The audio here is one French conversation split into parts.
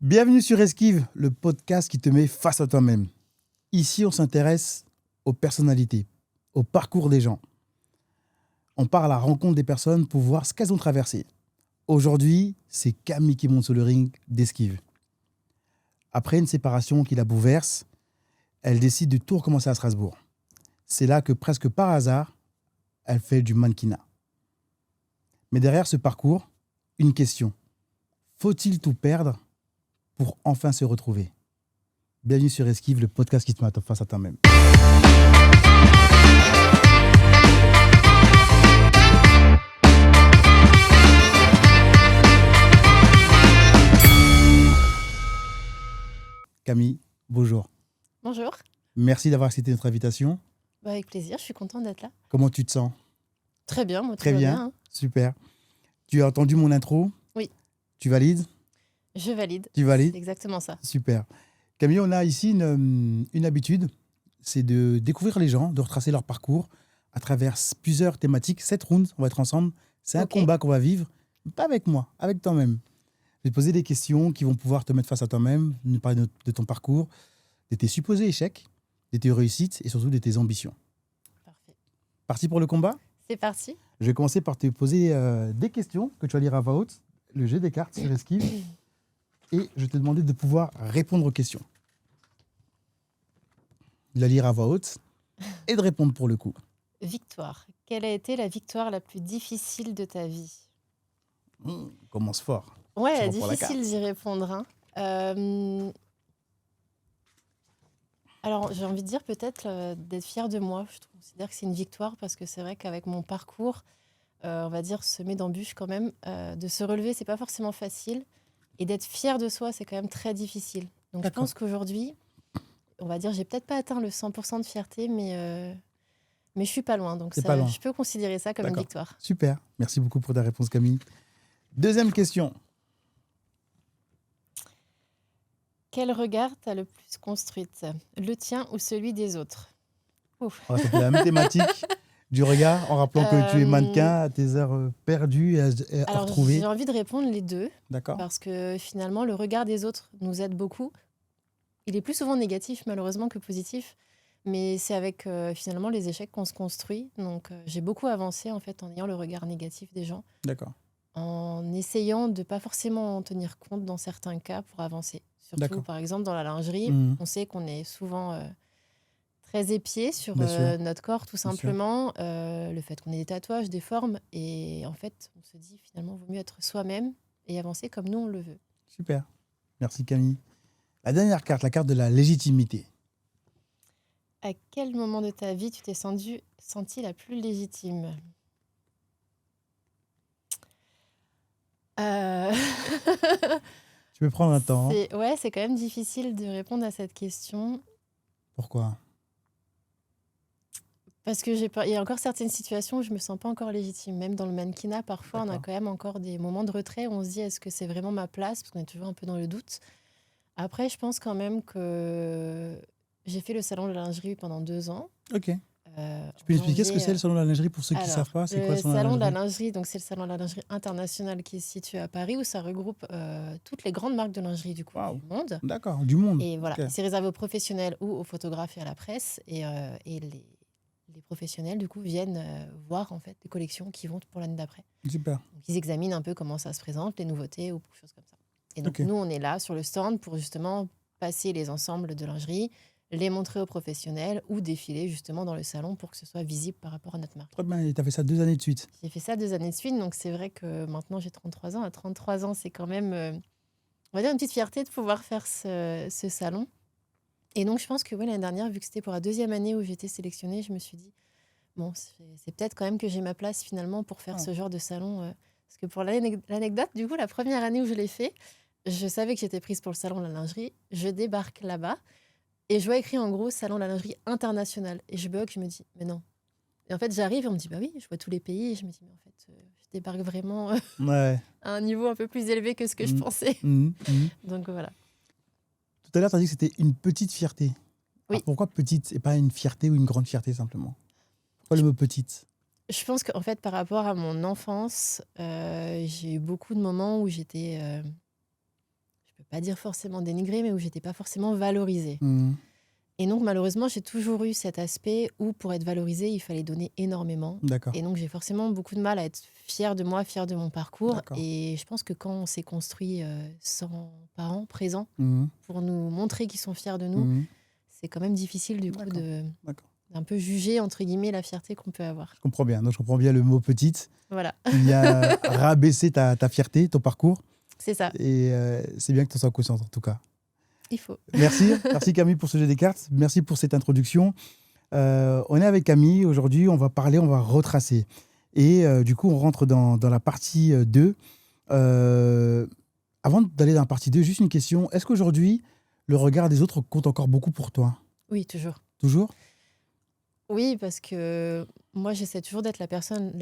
Bienvenue sur Esquive, le podcast qui te met face à toi-même. Ici, on s'intéresse aux personnalités, au parcours des gens. On part à la rencontre des personnes pour voir ce qu'elles ont traversé. Aujourd'hui, c'est Camille qui monte sur le ring d'Esquive. Après une séparation qui la bouleverse, elle décide de tout recommencer à Strasbourg. C'est là que, presque par hasard, elle fait du mannequinat. Mais derrière ce parcours, une question. Faut-il tout perdre pour enfin se retrouver? Bienvenue sur Esquive, le podcast qui te met face à toi-même. Camille, bonjour. Bonjour. Merci d'avoir accepté notre invitation. Avec plaisir, je suis contente d'être là. Comment tu te sens? Très bien, moi tout Très va bien, bien. Hein. super. Tu as entendu mon intro? Oui. Tu valides? Je valide. Tu valides? C'est exactement ça. Super. Camille, on a ici une habitude, c'est de découvrir les gens, de retracer leur parcours à travers plusieurs thématiques. 7 rounds, on va être ensemble. C'est un combat qu'on va vivre, pas avec moi, avec toi-même. Je vais te poser des questions qui vont pouvoir te mettre face à toi-même, nous parler de ton parcours, de tes supposés échecs, de tes réussites et surtout de tes ambitions. Parfait. Parti pour le combat? C'est parti. Je vais commencer par te poser des questions que tu vas lire à voix haute, le jeu des cartes sur Esquive, et je vais te demander de pouvoir répondre aux questions. De la lire à voix haute et de répondre pour le coup. Victoire. Quelle a été la victoire la plus difficile de ta vie? Commence fort. Ouais, Je reprends la difficile d'y répondre. Hein. Alors, j'ai envie de dire peut-être d'être fière de moi. Je considère que c'est une victoire parce que c'est vrai qu'avec mon parcours, on va dire semé d'embûches quand même, de se relever, c'est pas forcément facile. Et d'être fière de soi, c'est quand même très difficile. Donc, je pense qu'aujourd'hui, on va dire, j'ai peut-être pas atteint le 100% de fierté, mais je suis pas loin. Donc, pas loin. Je peux considérer ça comme une victoire. Super. Merci beaucoup pour ta réponse, Camille. Deuxième question. Quel regard t'as le plus construite? Le tien ou celui des autres? Ouf. On va faire la même thématique du regard, en rappelant que tu es mannequin à tes heures perdues et à retrouver. J'ai envie de répondre les deux. D'accord. Parce que finalement, le regard des autres nous aide beaucoup. Il est plus souvent négatif, malheureusement, que positif. Mais c'est avec finalement les échecs qu'on se construit. Donc, j'ai beaucoup avancé en fait en ayant le regard négatif des gens. D'accord. En essayant de pas forcément en tenir compte dans certains cas pour avancer. Surtout, par exemple, dans la lingerie, on sait qu'on est souvent très épié sur notre corps, tout simplement. Le fait qu'on ait des tatouages, des formes. Et en fait, on se dit finalement, il vaut mieux être soi-même et avancer comme nous, on le veut. Super. Merci, Camille. La dernière carte, la carte de la légitimité. À quel moment de ta vie tu t'es sentie la plus légitime? Tu peux prendre un temps. Ouais, c'est quand même difficile de répondre à cette question. Pourquoi? Parce que il y a encore certaines situations où je me sens pas encore légitime. Même dans le mannequinat, parfois, on a quand même encore des moments de retrait où on se dit est-ce que c'est vraiment ma place? Parce qu'on est toujours un peu dans le doute. Après, je pense quand même que j'ai fait le salon de la lingerie pendant 2 ans. Ok. Tu peux expliquer ce que c'est le salon de la lingerie pour ceux qui ne savent pas? C'est quoi le salon de la lingerie? Donc, c'est le salon de la lingerie internationale qui est situé à Paris où ça regroupe toutes les grandes marques de lingerie du monde. D'accord, du monde. Et voilà, c'est réservé aux professionnels ou aux photographes et à la presse. Et les professionnels, du coup, viennent voir en fait les collections qui vont pour l'année d'après. Super. Donc, ils examinent un peu comment ça se présente, les nouveautés ou choses comme ça. Et donc, nous, on est là sur le stand pour justement passer les ensembles de lingerie, les montrer aux professionnels ou défiler justement dans le salon pour que ce soit visible par rapport à notre marque. Très bien, et tu as fait ça 2 années de suite? J'ai fait ça 2 années de suite, donc c'est vrai que maintenant j'ai 33 ans. À 33 ans, c'est quand même, on va dire, une petite fierté de pouvoir faire ce salon. Et donc, je pense que l'année dernière, vu que c'était pour la 2e année où j'ai été sélectionnée, je me suis dit, bon, c'est peut-être quand même que j'ai ma place finalement pour faire ce genre de salon. Parce que pour l'anecdote, du coup, la première année où je l'ai fait, je savais que j'étais prise pour le salon de la lingerie. Je débarque là-bas et je vois écrit en gros salon de la lingerie internationale. Et je bug, je me dis, mais non. Et en fait, j'arrive et on me dit, bah oui, je vois tous les pays. Et je me dis, mais en fait, je débarque vraiment à un niveau un peu plus élevé que ce que je pensais. Donc voilà. Tout à l'heure, tu as dit que c'était une petite fierté. Oui. Alors, pourquoi petite et pas une fierté ou une grande fierté simplement? Pourquoi le mot petite? Je pense qu'en fait, par rapport à mon enfance, j'ai eu beaucoup de moments où j'étais, je peux pas dire forcément dénigrée, mais où j'étais pas forcément valorisée. Mhm. Et donc, malheureusement, j'ai toujours eu cet aspect où, pour être valorisée, il fallait donner énormément. D'accord, Et donc, j'ai forcément beaucoup de mal à être fière de moi, fière de mon parcours. d'accord. Et je pense que quand on s'est construit sans parents présents Mhm. pour nous montrer qu'ils sont fiers de nous, Mhm. c'est quand même difficile, du coup, D'accord, d'accord. d'un peu juger, entre guillemets, la fierté qu'on peut avoir. Je comprends bien. Donc, je comprends bien le mot petite. Voilà, Il y a rabaisser ta fierté, ton parcours. c'est ça. Et c'est bien que tu en sois consciente, en tout cas. Il faut. Merci. Merci Camille pour ce jeu des cartes. Merci pour cette introduction. On est avec Camille. Aujourd'hui, on va parler, on va retracer. Et du coup, on rentre dans la partie 2. Avant d'aller dans la partie 2, juste une question. Est-ce qu'aujourd'hui, le regard des autres compte encore beaucoup pour toi? Oui, toujours. Toujours? Oui, parce que moi, j'essaie toujours d'être la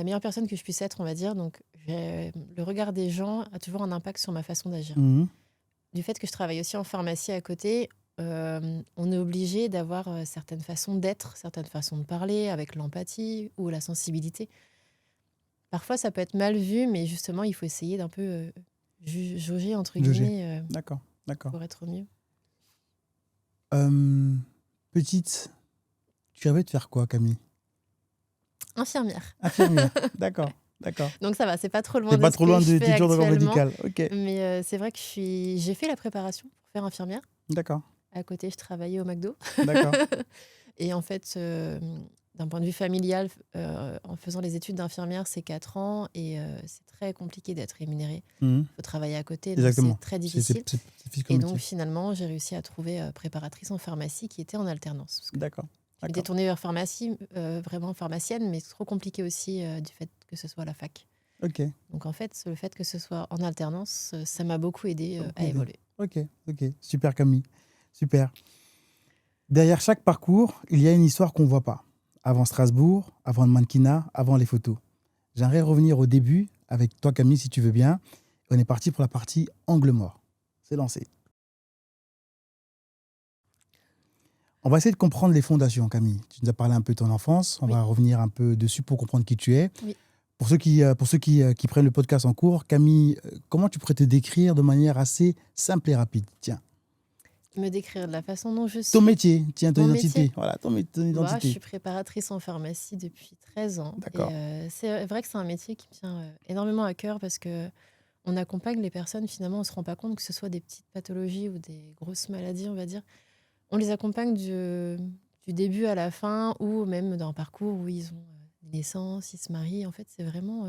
meilleure personne que je puisse être, on va dire. Donc, le regard des gens a toujours un impact sur ma façon d'agir. Mhm. Du fait que je travaille aussi en pharmacie à côté, on est obligé d'avoir certaines façons d'être, certaines façons de parler, avec l'empathie ou la sensibilité. Parfois, ça peut être mal vu, mais justement, il faut essayer d'un peu jauger, entre Jauger. guillemets, D'accord, d'accord. pour être au mieux. Petite, tu rêvais de faire quoi, Camille? Infirmière. Infirmière. D'accord, d'accord. Donc ça va, c'est pas trop loin T'es de pas ce trop que loin je de, fais t'es toujours dans le actuellement. médical. Ok, Mais c'est vrai que j'ai fait la préparation pour faire infirmière. d'accord, À côté, je travaillais au McDo. d'accord. Et en fait, d'un point de vue familial, en faisant les études d'infirmière, c'est 4 ans et c'est très compliqué d'être rémunéré. Mhm. Il faut travailler à côté, donc Exactement. c'est très C'est difficile. physique Et comme donc métier. finalement, j'ai réussi à trouver préparatrice en pharmacie qui était en alternance. Parce que D'accord, je m'étais d'accord. tournée vers pharmacie, vraiment pharmacienne, mais c'est trop compliqué aussi du fait que ce soit à la fac. Ok, Donc en fait, le fait que ce soit en alternance, ça m'a beaucoup aidé beaucoup à aidé. évoluer. ok, ok. Super, Camille. Super. Derrière chaque parcours, il y a une histoire qu'on ne voit pas. Avant Strasbourg, avant le mannequinat, avant les photos. J'aimerais revenir au début avec toi, Camille, si tu veux bien. On est parti pour la partie angle mort. C'est lancé. On va essayer de comprendre les fondations, Camille. Tu nous as parlé un peu de ton enfance. On Oui. va revenir un peu dessus pour comprendre qui tu es. Oui. Pour ceux qui prennent le podcast en cours, Camille, comment tu pourrais te décrire de manière assez simple et rapide? Tiens, Me décrire de la façon dont je ton suis. métier, tiens, ton Mon identité. métier. Voilà, ton Bah, je identité. suis préparatrice en pharmacie depuis 13 ans. D'accord. Et c'est vrai que c'est un métier qui me tient énormément à cœur parce que on accompagne les personnes, finalement, on ne se rend pas compte que ce soit des petites pathologies ou des grosses maladies, on va dire. On les accompagne du début à la fin ou même d'un parcours où ils ont des naissances, ils se marient. En fait, c'est vraiment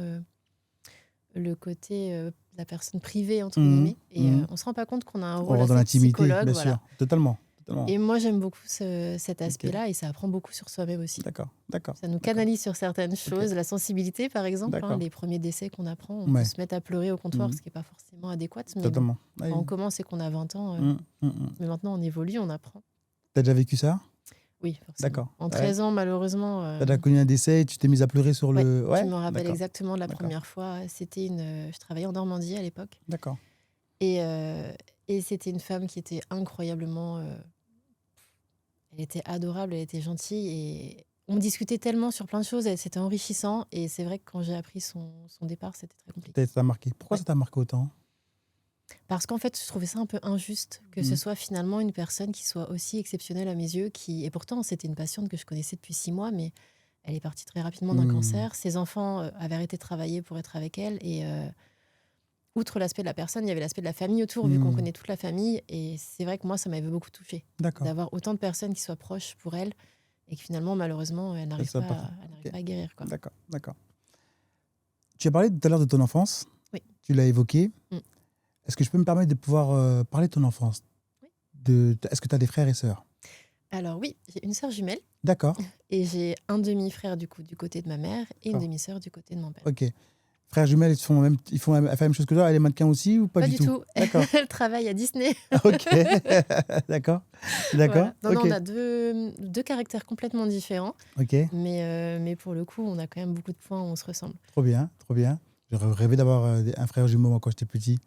le côté de la personne privée, entre Mhm, guillemets. Et mhm. on ne se rend pas compte qu'on a un On rôle rentre dans assez l'intimité, psychologue. bien Voilà. sûr. Totalement. Totalement. Et moi, j'aime beaucoup cet aspect-là et ça apprend beaucoup sur soi-même aussi. D'accord, d'accord. Ça nous d'accord. canalise sur certaines choses. La sensibilité, par exemple, D'accord. les premiers décès qu'on apprend, on Ouais. peut se mettre à pleurer au comptoir, Mhm. ce qui n'est pas forcément adéquat. Mais bon, Totalement. Ouais. quand on commence et qu'on a 20 ans, mais maintenant on évolue, on apprend. T'as déjà vécu ça? Oui, forcément. D'accord. En 13 ans, malheureusement, T'as déjà connu un décès et tu t'es mise à pleurer sur ouais, le... je me rappelle D'accord. exactement de la D'accord. première fois. Je travaillais en Normandie à l'époque. D'accord. Et c'était une femme qui était incroyablement... elle était adorable, elle était gentille et on discutait tellement sur plein de choses, c'était enrichissant. Et c'est vrai que quand j'ai appris son départ, c'était très compliqué. Ça t'a marqué. Pourquoi Ouais. ça t'a marqué autant? Parce qu'en fait, je trouvais ça un peu injuste que ce soit finalement une personne qui soit aussi exceptionnelle à mes yeux. Et pourtant, c'était une patiente que je connaissais depuis 6 mois, mais elle est partie très rapidement d'un cancer. Ses enfants avaient arrêté de travailler pour être avec elle. Et outre l'aspect de la personne, il y avait l'aspect de la famille autour, vu qu'on connaît toute la famille. Et c'est vrai que moi, ça m'avait beaucoup touchée. D'accord. D'avoir autant de personnes qui soient proches pour elle et que finalement, malheureusement, elle n'arrive soit pas, Ok. à guérir, quoi. D'accord, d'accord. Tu as parlé tout à l'heure de ton enfance. Oui. Tu l'as évoqué. Mm. Est-ce que je peux me permettre de pouvoir parler de ton enfance? Oui. Est-ce que tu as des frères et sœurs? Alors oui, j'ai une sœur jumelle D'accord. et j'ai un demi-frère du côté de ma mère et une D'accord. demi-sœur du côté de mon père. Ok. Frères jumelles, ils font la même chose que toi? Elle est mannequin aussi ou pas Pas du du tout. D'accord. Elle travaille à Disney. Ok. D'accord. D'accord. Voilà. Non, Ok. on a deux caractères complètement différents, Ok. mais pour le coup, on a quand même beaucoup de points où on se ressemble. Trop bien. Trop bien. J'aurais rêvé d'avoir un frère jumeau moi, quand j'étais petit.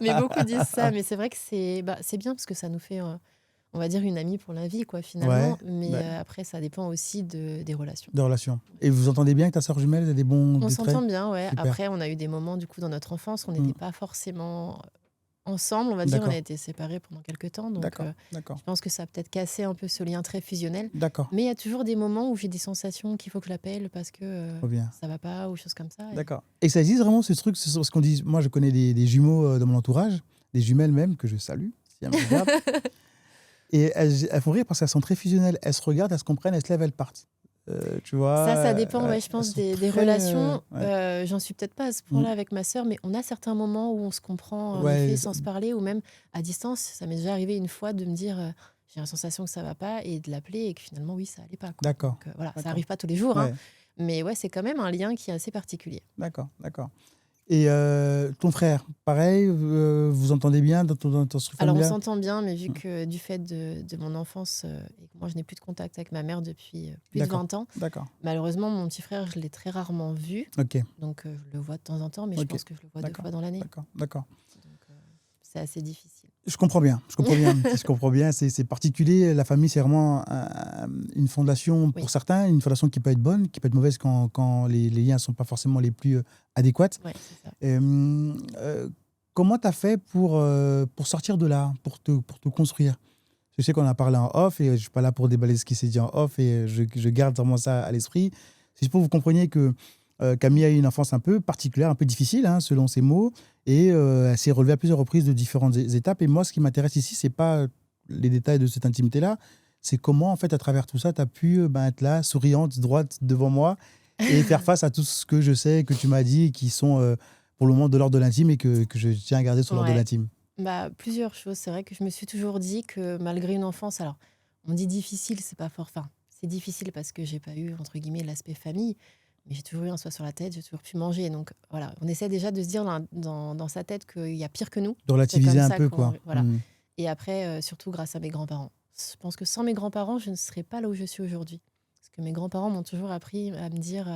Mais beaucoup disent ça, mais c'est vrai que c'est bien parce que ça nous fait, on va dire, une amie pour la vie, quoi, finalement. Ouais, Mais ouais. après, ça dépend aussi des relations. De relation. Et vous entendez bien avec ta sœur jumelle? Elle a des bons On des s'entend traits? bien, ouais. Super. Après, on a eu des moments, du coup, dans notre enfance, on n'était pas forcément ensemble, on va dire. On D'accord. a été séparés pendant quelques temps. Donc, D'accord. D'accord. je pense que ça a peut-être cassé un peu ce lien très fusionnel. D'accord. Mais il y a toujours des moments où j'ai des sensations qu'il faut que je l'appelle parce que Trop bien. ça va pas ou choses comme ça. Et... D'accord. Et ça existe vraiment ce truc, c'est ce qu'on dit. Moi, je connais des jumeaux dans mon entourage, des jumelles même, que je salue, si elles me regardent. Et elles font rire parce qu'elles sont très fusionnelles. Elles se regardent, elles se comprennent, elles se lèvent, elles partent. Tu vois, Ça dépend, ouais, je elles pense, sont des très, relations. ouais. J'en suis peut-être pas à ce Mm. point-là avec ma sœur, mais on a certains moments où on se comprend, en Ouais, effet, sans se parler, ou même à distance. Ça m'est déjà arrivé une fois de me dire, j'ai la sensation que ça va pas, et de l'appeler, et que finalement, oui, ça allait pas, quoi. d'accord. Donc, voilà, ça D'accord. arrive pas tous les jours, hein, Ouais, mais ouais, c'est quand même un lien qui est assez particulier. d'accord, d'accord. Et ton frère, pareil, vous entendez bien dans ton structure Alors, on familiale? s'entend bien, mais vu que du fait de mon enfance, et que moi, je n'ai plus de contact avec ma mère depuis plus de D'accord, 20 ans, d'accord. malheureusement, mon petit frère, je l'ai très rarement vu. Ok, Donc, je le vois de temps en temps, mais je ok. pense que je le vois 2 D'accord, fois dans l'année. d'accord, d'accord. Donc, c'est assez difficile. Je comprends bien, je comprends bien. Je comprends bien, c'est particulier. La famille, c'est vraiment une fondation pour Oui, certains, une fondation qui peut être bonne, qui peut être mauvaise quand les liens ne sont pas forcément les plus adéquats. ouais, c'est ça. Comment tu as fait pour sortir de là, pour te construire? Je sais qu'on a parlé en off et je ne suis pas là pour déballer ce qui s'est dit en off et je garde vraiment ça à l'esprit. C'est juste pour que vous compreniez que Camille a eu une enfance un peu particulière, un peu difficile, hein, selon ses mots, et elle s'est relevée à plusieurs reprises de différentes étapes. Et moi, ce qui m'intéresse ici, c'est pas les détails de cette intimité-là, c'est comment, en fait, à travers tout ça, tu as pu être là, souriante, droite, devant moi, et faire face à tout ce que je sais, que tu m'as dit, qui sont pour le moment de l'ordre de l'intime et que je tiens à garder sur l'ordre de Ouais, l'intime. bah, plusieurs choses. C'est vrai que je me suis toujours dit que malgré une enfance, alors, on dit difficile, c'est pas fort. Enfin, c'est difficile parce que j'ai pas eu, entre guillemets, l'aspect famille, mais j'ai toujours eu un toit sur la tête, j'ai toujours pu manger. Donc, voilà, on essaie déjà de se dire dans sa tête qu'il y a pire que nous. De C'est relativiser comme un ça peu, qu'on. quoi. Voilà. Et après, surtout grâce à mes grands-parents. Je pense que sans mes grands-parents, je ne serais pas là où je suis aujourd'hui. Parce que mes grands-parents m'ont toujours appris à me dire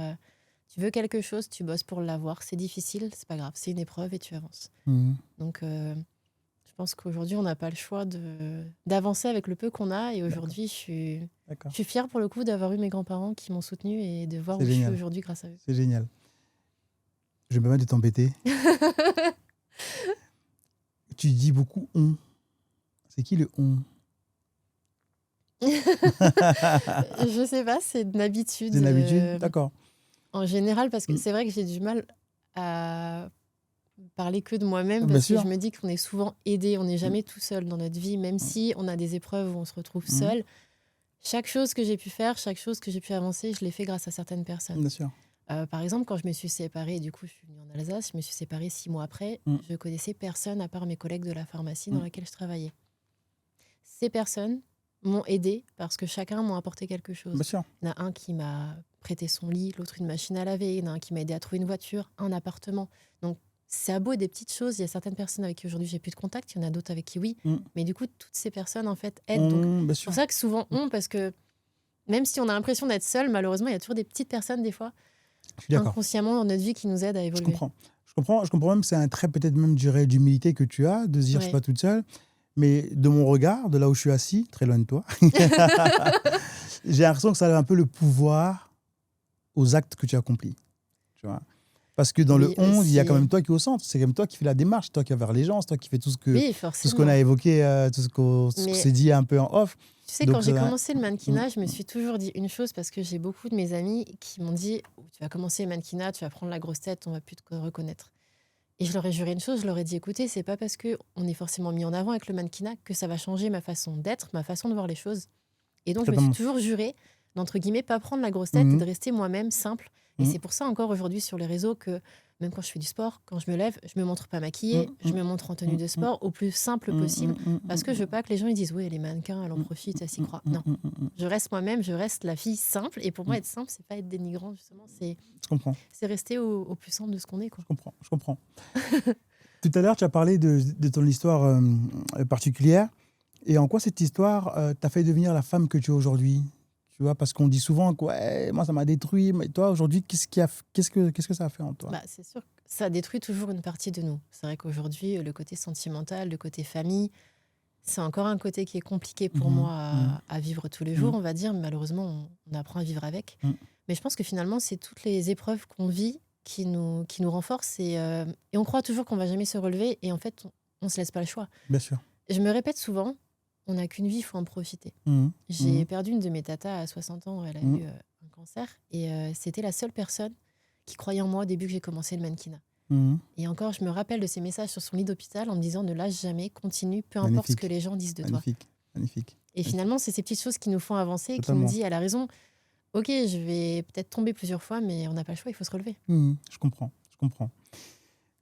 tu veux quelque chose, tu bosses pour l'avoir. C'est difficile, c'est pas grave, c'est une épreuve et tu avances. Donc, je pense qu'aujourd'hui, on n'a pas le choix d'avancer avec le peu qu'on a. Et D'accord, aujourd'hui, je d'accord. suis fière pour le coup d'avoir eu mes grands-parents qui m'ont soutenue et de voir C'est où je suis génial, aujourd'hui grâce à eux. c'est génial. Je vais me permettre de t'embêter. Tu dis beaucoup on. C'est qui le on? Je sais pas, c'est une habitude C'est une habitude? D'accord. en général parce que Mm. c'est vrai que j'ai du mal à parler que de moi-même Bien parce que sûr. je me dis qu'on est souvent aidé, on n'est Mm. jamais tout seul dans notre vie, même si on a des épreuves où on se retrouve Mm. seul. Chaque chose que j'ai pu faire, chaque chose que j'ai pu avancer, je l'ai fait grâce à certaines personnes. Bien sûr. Par exemple, quand je me suis séparée, du coup, je suis venue en Alsace, je me suis séparée 6 mois après, Mm. je connaissais personne à part mes collègues de la pharmacie dans Mm. laquelle je travaillais. Ces personnes m'ont aidée parce que chacun m'a apporté quelque chose. Bien sûr. Il y en a un qui m'a prêté son lit, l'autre une machine à laver, il y en a un qui m'a aidé à trouver une voiture, un appartement. Donc, c'est à beau des petites choses. Il y a certaines personnes avec qui aujourd'hui j'ai plus de contact, il y en a d'autres avec qui oui. Mm. Mais du coup, toutes ces personnes, en fait, aident. Donc, Bien c'est sûr. pour ça que souvent, parce que même si on a l'impression d'être seul, malheureusement, il y a toujours des petites personnes, des fois, Je suis d'accord. inconsciemment dans notre vie qui nous aident à Je évoluer. comprends. Je comprends même que c'est un trait peut-être même, je dirais, d'humilité que tu as, de se dire je suis Ouais. pas toute seule. Mais de mon regard, de là où je suis assis, très loin de toi, j'ai l'impression que ça a un peu le pouvoir aux actes que tu accomplis. Tu vois? Parce que dans le Oui, 11, il y a quand aussi. même toi qui es au centre. C'est quand même toi qui fais la démarche, toi qui vas vers les gens, c'est toi qui fais tout ce Oui, qu'on forcément. a évoqué, tout ce qu'on Mais s'est dit un peu en off. tu sais, Donc, quand j'ai ça- commencé le mannequinat, je me suis toujours dit une chose parce que j'ai beaucoup de mes amis qui m'ont dit tu vas commencer le mannequinat, tu vas prendre la grosse tête, on va plus te reconnaître. Et je leur ai juré une chose, je leur ai dit écoutez, c'est pas parce qu'on est forcément mis en avant avec le mannequinat que ça va changer ma façon d'être, ma façon de voir les choses. Et donc, je me suis Totalement. toujours juré, d'entre guillemets, pas prendre la grosse tête et de rester moi-même simple. Et c'est pour ça encore aujourd'hui sur les réseaux que même quand je fais du sport, quand je me lève, je me montre pas maquillée, je me montre en tenue de sport au plus simple possible parce que je veux pas que les gens ils disent oui, elle est mannequin, elle en profite, elle s'y croit. Non, je reste moi-même, je reste la fille simple. Et pour moi, être simple, c'est pas être dénigrant justement, Je comprends. c'est rester au plus simple de ce qu'on est, quoi. Je comprends. Tout à l'heure, tu as parlé de ton histoire particulière. Et en quoi cette histoire t'a fait devenir la femme que tu es aujourd'hui? Tu vois, parce qu'on dit souvent que ouais, moi, ça m'a détruit. Mais toi, aujourd'hui, qu'est-ce que ça a fait en toi? Bah, c'est sûr que ça détruit toujours une partie de nous. C'est vrai qu'aujourd'hui, le côté sentimental, le côté famille, c'est encore un côté qui est compliqué pour moi à vivre tous les jours, on va dire. Malheureusement, on apprend à vivre avec. Mais je pense que finalement, c'est toutes les épreuves qu'on vit qui nous renforcent. Et on croit toujours qu'on va jamais se relever. Et en fait, on se laisse pas le choix. Bien sûr. Je me répète souvent, on n'a qu'une vie, il faut en profiter. J'ai perdu une de mes tatas à 60 ans, elle a eu un cancer, et c'était la seule personne qui croyait en moi au début que j'ai commencé le mannequinat. Et encore, je me rappelle de ces messages sur son lit d'hôpital en me disant ne lâche jamais, continue, peu importe ce que les gens disent de toi. Magnifique. Et finalement, c'est ces petites choses qui nous font avancer, Totalement. qui me dit elle a raison, ok, je vais peut-être tomber plusieurs fois, mais on n'a pas le choix, il faut se relever. Je comprends.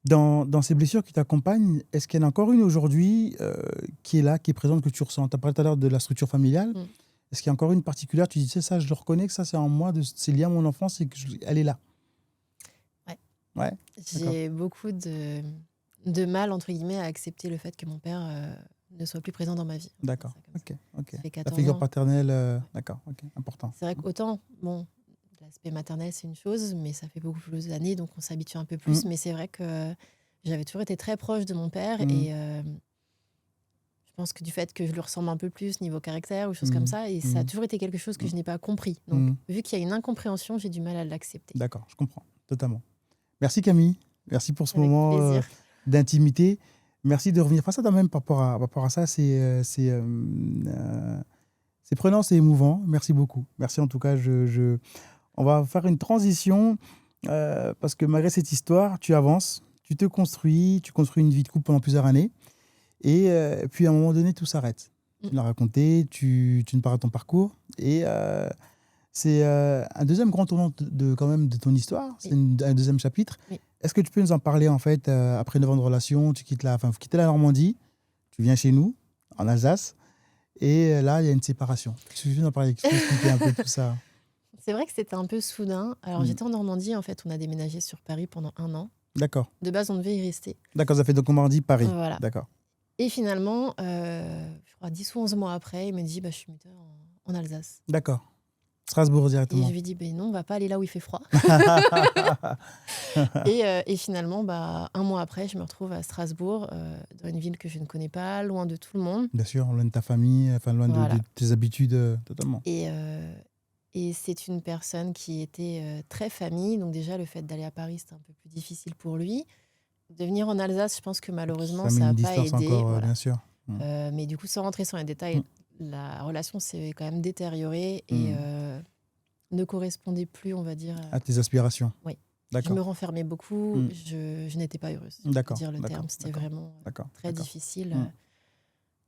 Dans ces blessures qui t'accompagnent, est-ce qu'il y en a encore une aujourd'hui qui est là, qui est présente, que tu ressens? Tu as parlé tout à l'heure de la structure familiale. Est-ce qu'il y a encore une particulière? Tu dis, ça, je le reconnais, que ça, c'est en moi, c'est lié à mon enfance et qu'elle est là. Ouais. J'ai beaucoup de mal, entre guillemets, à accepter le fait que mon père ne soit plus présent dans ma vie. D'accord. Ok. Ça fait 14 La figure ans. paternelle, d'accord. Ok. Important. C'est vrai qu'autant, bon, l'aspect maternel, c'est une chose, mais ça fait beaucoup plus d'années, donc on s'habitue un peu plus. Mais c'est vrai que j'avais toujours été très proche de mon père et je pense que du fait que je lui ressemble un peu plus niveau caractère ou choses comme ça, et ça a toujours été quelque chose que je n'ai pas compris. Donc, vu qu'il y a une incompréhension, j'ai du mal à l'accepter. D'accord, je comprends totalement. Merci Camille, merci pour ce Avec moment plaisir. d'intimité. Merci de revenir face à toi-même par rapport à ça. C'est prenant, c'est émouvant. Merci beaucoup. Merci en tout cas. On va faire une transition parce que malgré cette histoire, tu avances, tu te construis, tu construis une vie de couple pendant plusieurs années. Et puis à un moment donné, tout s'arrête. Tu l'as raconté, tu nous parles de ton parcours. Et c'est un deuxième grand tournant quand même de ton histoire. C'est un deuxième chapitre. Oui. Est-ce que tu peux nous en parler en fait après 9 ans de relation, vous quittez la Normandie, tu viens chez nous, en Alsace, et là, il y a une séparation. Tu peux nous en parler, expliquer un peu tout ça? C'est vrai que c'était un peu soudain. Alors, j'étais en Normandie, en fait, on a déménagé sur Paris pendant 1 an. D'accord. De base, on devait y rester. D'accord, ça fait donc Normandie, Paris. Voilà. D'accord. Et finalement, je crois 10 ou 11 mois après, il me dit je suis muteur en Alsace. D'accord. Strasbourg Et directement. je lui dis non, on va pas aller là où il fait froid. et finalement, 1 mois après, je me retrouve à Strasbourg, dans une ville que je ne connais pas, loin de tout le monde. Bien sûr, loin de ta famille, enfin loin de tes habitudes, totalement. Et c'est une personne qui était très famille, donc déjà le fait d'aller à Paris, c'était un peu plus difficile pour lui. De venir en Alsace, je pense que malheureusement, ça n'a pas aidé. Encore, voilà. bien sûr. Mais du coup, sans rentrer sur les détails, la relation s'est quand même détériorée et ne correspondait plus, on va dire. À tes aspirations. Oui. D'accord. Je me renfermais beaucoup, je n'étais pas heureuse. D'accord. Dire le terme, c'était vraiment très difficile.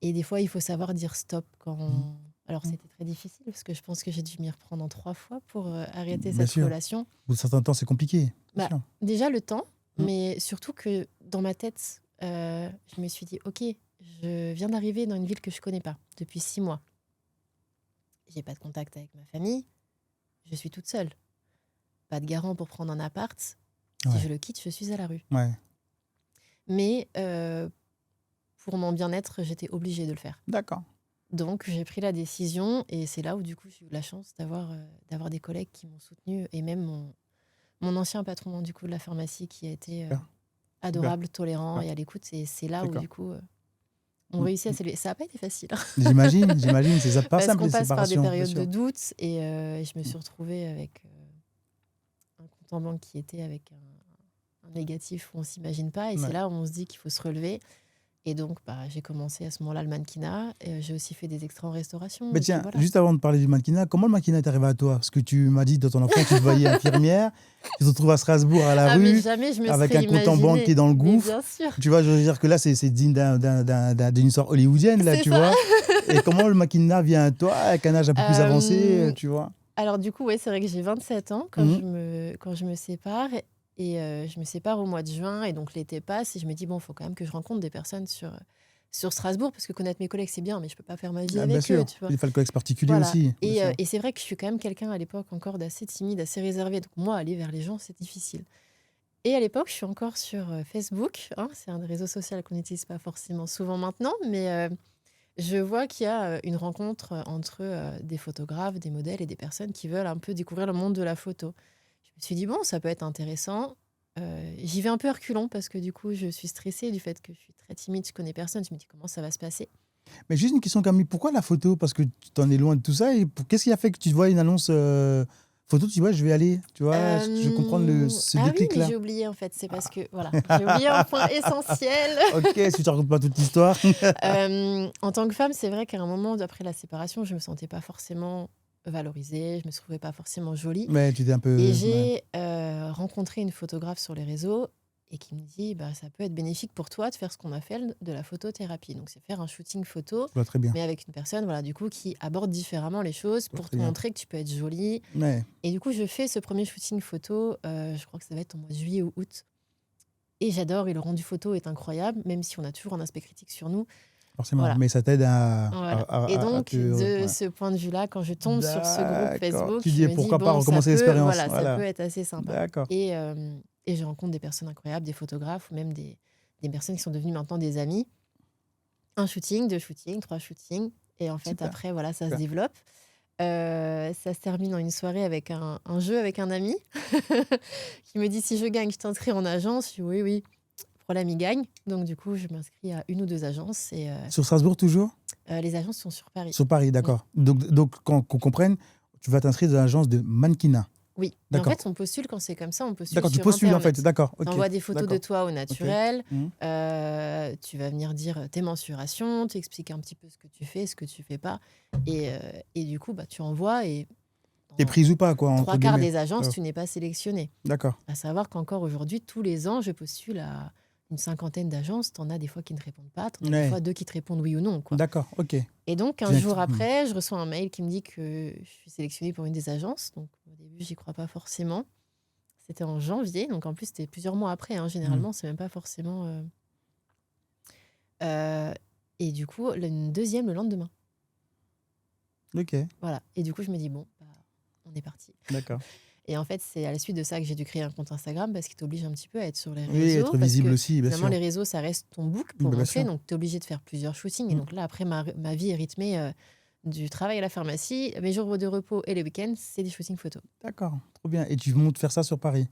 Et des fois, il faut savoir dire stop quand... Alors, c'était très difficile parce que je pense que j'ai dû m'y reprendre en 3 fois pour arrêter cette relation. Au bout de certains temps, c'est compliqué. Déjà, le temps, mais surtout que dans ma tête, je me suis dit, ok, je viens d'arriver dans une ville que je ne connais pas depuis 6 mois. J'ai pas de contact avec ma famille. Je suis toute seule. Pas de garant pour prendre un appart. Si je le quitte, je suis à la rue. Ouais. Mais pour mon bien-être, j'étais obligée de le faire. D'accord. Donc, j'ai pris la décision et c'est là où, du coup, j'ai eu la chance d'avoir des collègues qui m'ont soutenue et même mon ancien patron, du coup, de la pharmacie qui a été adorable, tolérant et à l'écoute. Et c'est là où, du coup, on réussit à s'élever. Ça n'a pas été facile. J'imagine, c'est ça pas parce simple, qu'on passe par des périodes de doute et je me suis retrouvée avec un compte en banque qui était avec un négatif où on ne s'imagine pas. Et c'est là où on se dit qu'il faut se relever. Et donc, j'ai commencé à ce moment-là le mannequinat. J'ai aussi fait des extras en restauration. Mais tiens, juste avant de parler du mannequinat, comment le mannequinat est arrivé à toi? Parce que tu m'as dit dans ton enfance, tu te voyais infirmière, tu te retrouves à Strasbourg à la rue, avec un compte en banque qui est dans le gouffre. Bien sûr. Tu vois, je veux dire que là, c'est digne d'une histoire hollywoodienne, là, tu vois. Et comment le mannequinat vient à toi, avec un âge un peu plus avancé, tu vois? Alors du coup, c'est vrai que j'ai 27 ans quand je me sépare. Et je me sépare au mois de juin, et donc l'été passe, et je me dis, il faut quand même que je rencontre des personnes sur Strasbourg, parce que connaître mes collègues, c'est bien, mais je ne peux pas faire ma vie avec eux. Tu vois. Il faut le contexte particulier aussi. Et c'est vrai que je suis quand même quelqu'un à l'époque encore d'assez timide, assez réservé. Donc moi, aller vers les gens, c'est difficile. Et à l'époque, je suis encore sur Facebook. C'est un réseau social qu'on n'utilise pas forcément souvent maintenant, mais je vois qu'il y a une rencontre entre des photographes, des modèles et des personnes qui veulent un peu découvrir le monde de la photo. Je me suis dit, ça peut être intéressant. J'y vais un peu reculons parce que du coup, je suis stressée du fait que je suis très timide, je connais personne. Je me dis, comment ça va se passer? Mais juste une question, Camille, pourquoi la photo? Parce que tu t'en es loin de tout ça. Et qu'est-ce qui a fait que tu vois une annonce photo, tu vois, je vais aller, tu vois, je comprends ce Ah oui, mais déclic-là. j'ai oublié en fait. C'est parce que, voilà, j'ai oublié un point essentiel. Ok, si tu ne racontes pas toute l'histoire. En tant que femme, c'est vrai qu'à un moment, après la séparation, je me sentais pas forcément valorisée, je me trouvais pas forcément jolie. Mais tu étais un Et peu. Ouais, j'ai rencontré une photographe sur les réseaux et qui me dit bah, ça peut être bénéfique pour toi de faire ce qu'on appelle de la photothérapie. Donc, c'est faire un shooting photo, je vois très bien. mais avec une personne voilà, du coup, qui aborde différemment les choses Je vois pour très te bien. montrer que tu peux être jolie. Ouais, Et du coup, je fais ce premier shooting photo, je crois que ça va être en mois de juillet ou août. Et j'adore, et le rendu photo est incroyable, même si on a toujours un aspect critique sur nous. forcément. Voilà. Mais ça t'aide Voilà. Et à donc, te. de Ouais. ce point de vue-là, quand je tombe sur ce groupe D'accord. Facebook, Tu je dis me dis, pourquoi pas bon, recommencer l'expérience. voilà, ça peut Voilà. être assez sympa. D'accord. Et je rencontre des personnes incroyables, des photographes ou même des personnes qui sont devenues maintenant des amis. Un shooting, 2 shootings, 3 shootings. Et en fait, Super. après, voilà, ça se Super. développe. Ça se termine en une soirée avec un jeu avec un ami qui me dit, si je gagne, je t'inscris en agence. Je dis, oui, oui. Problème, il gagne. Donc, du coup, je m'inscris à 1 ou 2 agences. Et Sur Strasbourg, toujours? les agences sont sur Paris. Sur Paris, d'accord. Donc qu'on comprenne, tu vas t'inscrire dans l'agence de mannequinat. Oui, mais en D'accord. fait, on postule quand c'est comme ça, on postule D'accord, tu sur postules en Internet. fait. D'accord. Tu Ok. envoies des photos de D'accord. toi au Ok. naturel, Mhm. tu vas venir dire tes mensurations, tu expliques un petit peu ce que tu fais, ce que tu fais pas. Et du coup, bah, tu envoies et T'es dans prise ou pas, quoi, entre 3/4 guillemets. des agences, Oh, tu n'es pas sélectionné. d'accord. À savoir qu'encore aujourd'hui, tous les ans, je postule à une 50aine d'agences. Tu en as des fois qui ne te répondent pas, tu en as des Ouais. fois 2 qui te répondent oui ou non, quoi. D'accord. Ok. Et donc, Tu 15 viens- jours après, je reçois un mail qui me dit que je suis sélectionnée pour une des agences. Donc, au début, j'y crois pas forcément. C'était en janvier, donc en plus, c'était plusieurs mois après. Hein. Généralement, c'est même pas forcément. Et du coup, une deuxième le lendemain. Ok. Voilà. Et du coup, je me dis, bon, bah, on est parti. D'accord. Et en fait, c'est à la suite de ça que j'ai dû créer un compte Instagram parce qu'il t'oblige un petit peu à être sur les Oui, réseaux. être Parce visible que aussi, bien finalement, sûr. les réseaux, ça reste ton book pour Bien montrer. sûr. Donc, tu es obligé de faire plusieurs shootings. Et donc là, après, ma vie est rythmée du travail à la pharmacie. Mes jours de repos et les week-ends, c'est des shootings photos. D'accord. Trop bien. Et tu montes faire ça sur Paris.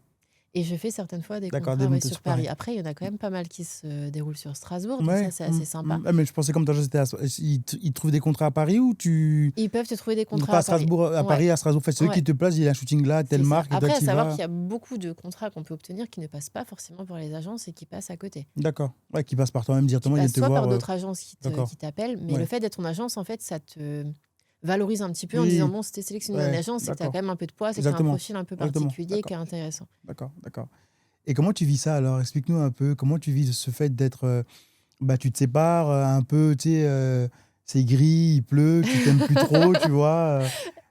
Et je fais certaines fois des D'accord, contrats des montées sur sur Paris. Paris. Après, il y en a quand même pas mal qui se déroulent sur Strasbourg. Donc Ouais. ça, c'est assez sympa. Ah, mais je pensais comme toi, c'était ils trouvent des contrats à Paris ou tu. Ils peuvent te trouver des Non, contrats pas à à Paris. Strasbourg, à Ouais, Paris, à Strasbourg. Fait, celui ouais, qui te place, il y a un shooting là, telle c'est ça. marque, et toi Après, à tu y savoir vas. qu'il y a beaucoup de contrats qu'on peut obtenir qui ne passent pas forcément par les agences et qui passent à côté. D'accord. Ouais, qui passe par toi-même Qui directement, il vient passent te soit voir. par d'autres agences D'accord. qui t'appellent, mais Ouais. le fait d'être en agence, en fait, ça te valorise un petit peu en Oui. disant, bon, si t'es sélectionné dans une Ouais, agence, c'est que tu as d'accord. quand même un peu de poids, c'est que tu as un Exactement. profil un peu Exactement. particulier qui D'accord. est intéressant. D'accord. D'accord. Et comment tu vis ça alors? Explique-nous un peu. Comment tu vis ce fait d'être. Bah, tu te sépares un peu, tu sais, c'est gris, il pleut, tu t'aimes plus trop, tu vois.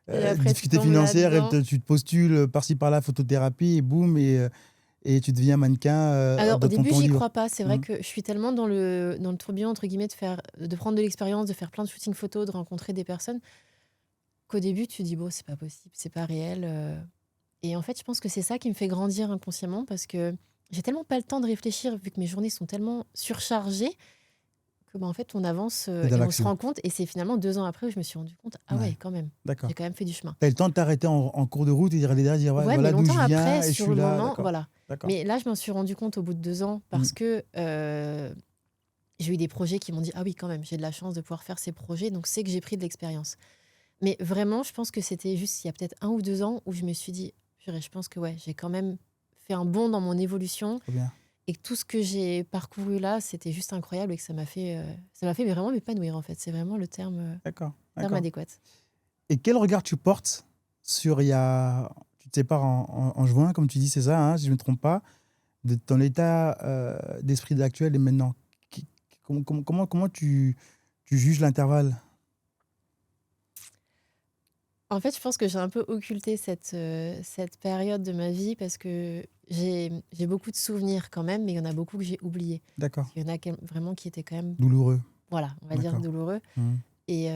Et après, tu Difficulté tombes financière, et là-dedans. tu te postules par-ci par-là, photothérapie, et boum, et tu deviens mannequin Alors, au dans ton début, temps j'y libre. crois pas. C'est vrai Mhm. que je suis tellement dans le tourbillon, entre guillemets, de prendre de l'expérience, de faire plein de shootings photos, de rencontrer des personnes, qu'au début, tu dis, bon, c'est pas possible, c'est pas réel. Et en fait, je pense que c'est ça qui me fait grandir inconsciemment parce que j'ai tellement pas le temps de réfléchir, vu que mes journées sont tellement surchargées, que bah, en fait, on avance T'es dans et on se l'action. rend compte. Et c'est finalement 2 ans après où je me suis rendu compte, ah Ouais. ouais, quand même, D'accord. j'ai quand même fait du chemin. T'as le temps de t'arrêter en cours de route et de regarder derrière, dire ouais, Ouais, mais voilà d'où longtemps je viens après, et je sur suis le là. moment, D'accord. voilà. D'accord. Mais là, je m'en suis rendu compte au bout de 2 ans parce que j'ai eu des projets qui m'ont dit, ah oui, quand même, j'ai de la chance de pouvoir faire ces projets, donc c'est que j'ai pris de l'expérience. Mais vraiment, je pense que c'était juste il y a peut-être 1 ou 2 ans où je me suis dit, purée, je pense que ouais, j'ai quand même fait un bond dans mon évolution Trop bien. et que tout ce que j'ai parcouru là, c'était juste incroyable et que ça m'a fait vraiment m'épanouir en fait. C'est vraiment le terme D'accord. D'accord. adéquat. Et quel regard tu portes sur tu te sépares en juin, comme tu dis, c'est ça, hein, si je ne me trompe pas, de ton état d'esprit actuel et maintenant. Comment tu juges l'intervalle? En fait, je pense que j'ai un peu occulté cette période de ma vie parce que j'ai beaucoup de souvenirs quand même, mais il y en a beaucoup que j'ai oubliés. D'accord. Il y en a vraiment qui étaient quand même, Douloureux. voilà, on va dire D'accord. douloureux. Mhm. Et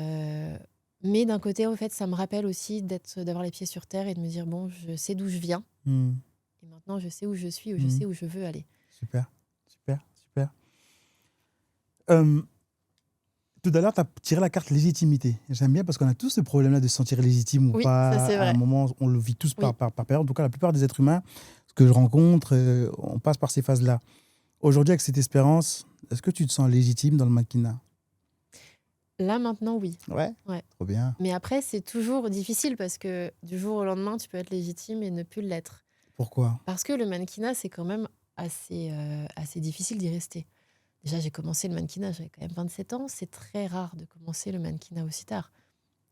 mais d'un côté, en fait, ça me rappelle aussi d'avoir les pieds sur terre et de me dire, bon, je sais d'où je viens. Mhm. Et maintenant, je sais où je suis, je Mhm. sais où je veux aller. Super, super, super. Tout à l'heure, tu as tiré la carte légitimité. J'aime bien parce qu'on a tous ce problème-là de se sentir légitime ou Oui, pas. ça c'est À un vrai. moment, on le vit tous Oui. par période. En tout cas, la plupart des êtres humains, ce que je rencontre, on passe par ces phases-là. Aujourd'hui, avec cette espérance, est-ce que tu te sens légitime dans le mannequinat? Là, maintenant, oui. Ouais, Ouais. trop bien. Mais après, c'est toujours difficile parce que du jour au lendemain, tu peux être légitime et ne plus l'être. Pourquoi? Parce que le mannequinat, c'est quand même assez difficile d'y rester. Déjà, j'ai commencé le mannequinat, j'avais quand même 27 ans. C'est très rare de commencer le mannequinat aussi tard.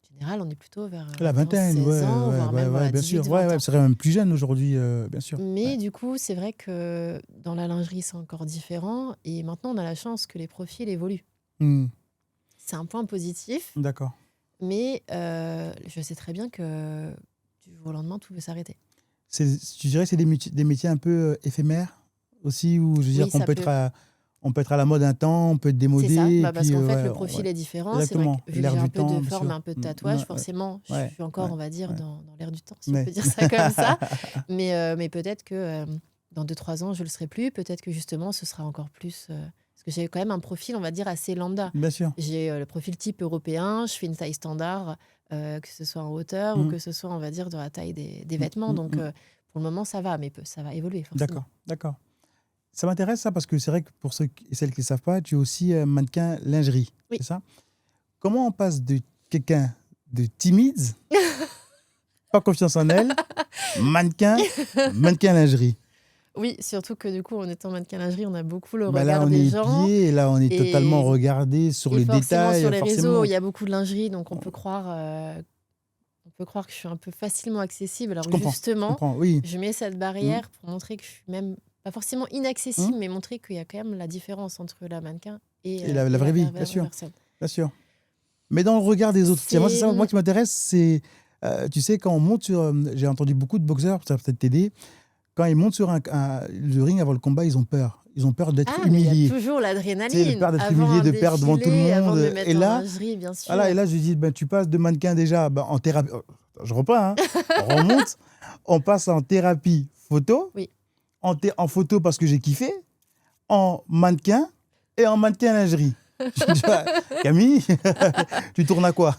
En général, on est plutôt vers La 15, vingtaine, 16 ans, voire même voilà, bien 18, sûr. Ouais, 20 ouais, ans. c'est quand même plus jeune aujourd'hui, bien sûr. Ouais. Mais du coup, c'est vrai que dans la lingerie, c'est encore différent. Et maintenant, on a la chance que les profils évoluent. Hmm, C'est un point positif, d'accord. mais je sais très bien que du jour au lendemain, tout peut s'arrêter. Tu dirais que c'est des métiers un peu éphémères aussi, où je veux dire Oui, qu'on ça peut peut. on peut être à la mode un temps, on peut être C'est ça, démodé, et parce puis qu'en fait, ouais, le ouais, profil est différent. C'est vrai que exactement. vu que L'air j'ai un du peu de temps, bien forme, sûr. un peu de Ouais, tatouage, forcément, je ouais, suis encore, ouais, on va dire, ouais, dans l'air du temps, si on ouais. peut dire ça comme ça. Mais peut-être que dans 2-3 ans, je ne le serai plus. Peut-être que justement, ce sera encore plus. Parce que j'ai quand même un profil, on va dire, assez lambda. Bien sûr. J'ai le profil type européen, je fais une taille standard, que ce soit en hauteur ou Mm, que ce soit, on va dire, dans la taille des mm, vêtements. mm, Donc, mm. pour le moment, ça va, mais ça va évoluer, forcément. D'accord, d'accord. Ça m'intéresse ça parce que c'est vrai que pour ceux et celles qui ne savent pas, tu es aussi mannequin lingerie, Oui. c'est ça? Comment on passe de quelqu'un de timide, pas confiance en elle, mannequin lingerie? Oui, surtout que du coup, en étant mannequin lingerie, on a beaucoup le Ben là, regard on des est gens. épié, et là, on est totalement Et, regardé sur et les forcément, sur détails, les réseaux, forcément. il y a beaucoup de lingerie, donc on peut croire que je suis un peu facilement accessible. Alors Je justement, comprends, oui. je mets cette Mm. barrière pour montrer que je suis même pas forcément inaccessible, mais montrer qu'il y a quand même la différence entre la mannequin et, Et la vraie vie, bien vraie sûr, personne. bien sûr. Mais dans le regard des autres, tiens, moi, c'est C'est ça moi qui m'intéresse, c'est, tu sais, quand on monte sur, j'ai entendu beaucoup de boxeurs, ça va peut-être t'aider, quand ils montent sur le ring avant le combat, ils ont peur. Ils ont peur d'être mais il y a humiliés. toujours Tu sais, de l'adrénaline peur d'être avant humilié, un de perdre devant tout le défilé, avant monde. de me Et mettre en là, lingerie, bien voilà, et sûr. là, je dis, ben, tu passes de mannequin déjà en thérapie. Je reprends, hein. On remonte, on passe en thérapie photo, Oui. en photo parce que j'ai kiffé, en mannequin et en mannequin lingerie. Tu vois, Camille, tu tournes à quoi?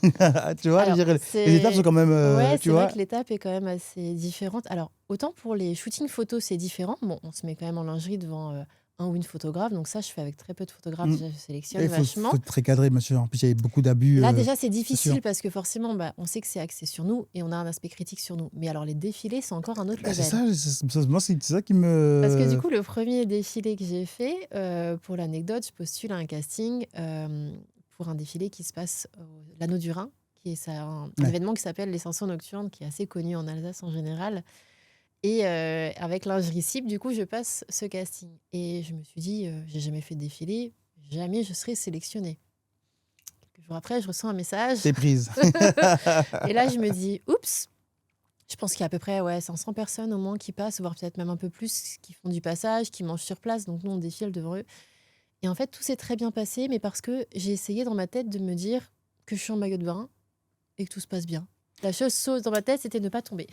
Tu vois, je Alors, dirais, les étapes sont quand même, ouais, tu c'est vrai vois. que l'étape est quand même assez différente. Alors, autant pour les shootings photos, c'est différent. Bon, on se met quand même en lingerie devant un ou une photographe. Donc ça, je fais avec très peu de photographes. Mm. Déjà, je sélectionne Il vachement. faut être très cadré, bien sûr. En plus, il y a beaucoup d'abus. Là, déjà, c'est Bien sûr. difficile parce que forcément, on sait que c'est axé sur nous et on a un aspect critique sur nous. Mais alors, les défilés, c'est encore un autre Bah, c'est level. moi, c'est ça qui Parce que du me. coup, le premier défilé que j'ai fait, pour l'anecdote, je postule à un casting pour un défilé qui se passe au l'Anneau du Rhin, qui est un Ouais. événement qui s'appelle les 500 Nocturnes, qui est assez connu en Alsace en général. Et avec Lingerie Cible, du coup, je passe ce casting. Et je me suis dit, j'ai jamais fait de défilé, jamais je serai sélectionnée. Quelques jours après, je reçois un message. T'es prise. Et là, je me dis, oups, je pense qu'il y a à peu près 500 personnes au moins qui passent, voire peut-être même un peu plus, qui font du passage, qui mangent sur place. Donc nous, on défile devant eux. Et en fait, tout s'est très bien passé, mais parce que j'ai essayé dans ma tête de me dire que je suis en maillot de bain et que tout se passe bien. La chose sauce dans ma tête, c'était de ne pas tomber.